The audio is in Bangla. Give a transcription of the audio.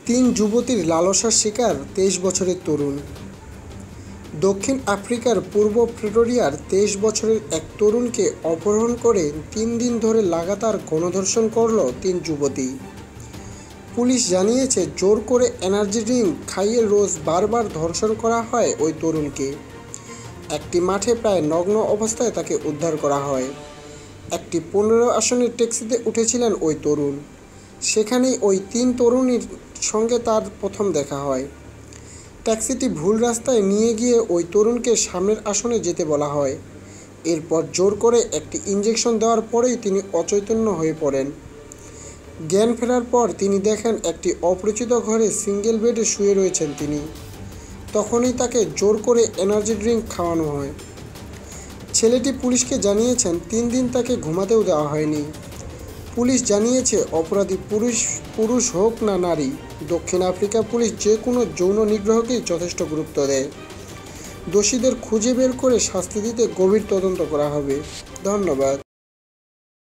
তিন যুবতীর লালসার শিকার ২৩ বছরের তরুণ। দক্ষিণ আফ্রিকার পূর্ব প্রিটোরিয়ার ২৩ বছরের এক তরুণকে অপহরণ করে ৩ দিন ধরে লাগাতার গণধর্ষণ করল ৩ যুবতী। পুলিশ জানিয়েছে, জোর করে এনার্জি ড্রিঙ্ক খাইয়ে রোজ বারবার ধর্ষণ করা হয় ওই তরুণকে। একটি মাঠে প্রায় নগ্ন অবস্থায় তাকে উদ্ধার করা হয়। একটি ১৫ আসনের ট্যাক্সিতে উঠেছিলেন ওই তরুণ। সেখানেই ওই ৩ তরুণীর সঙ্গে তার প্রথম দেখা হয়। ট্যাক্সিটি ভুল রাস্তায় নিয়ে গিয়ে ওই তরুণকে সামনের আসনে যেতে বলা হয়। এরপর জোর করে একটি ইঞ্জেকশন দেওয়ার পরেই তিনি অচৈতন্য হয়ে পড়েন। জ্ঞান ফেরার পর তিনি দেখেন একটি অপরিচিত ঘরে সিঙ্গেল বেডে শুয়ে রয়েছেন তিনি। তখনই তাকে জোর করে এনার্জি ড্রিঙ্ক খাওয়ানো হয়। ছেলেটি পুলিশকে জানিয়েছেন, ৩ দিন তাকে ঘুমাতেও দেওয়া হয়নি। পুলিশ জানিয়েছে, অপরাধী পুরুষ হোক না নারী, দক্ষিণ আফ্রিকা পুলিশ যে কোনো যৌন নিগ্রহকেই যথেষ্ট গুরুত্ব দেয়। দোষীদের খুঁজে বের করে শাস্তি দিতে গভীর তদন্ত করা হবে। ধন্যবাদ।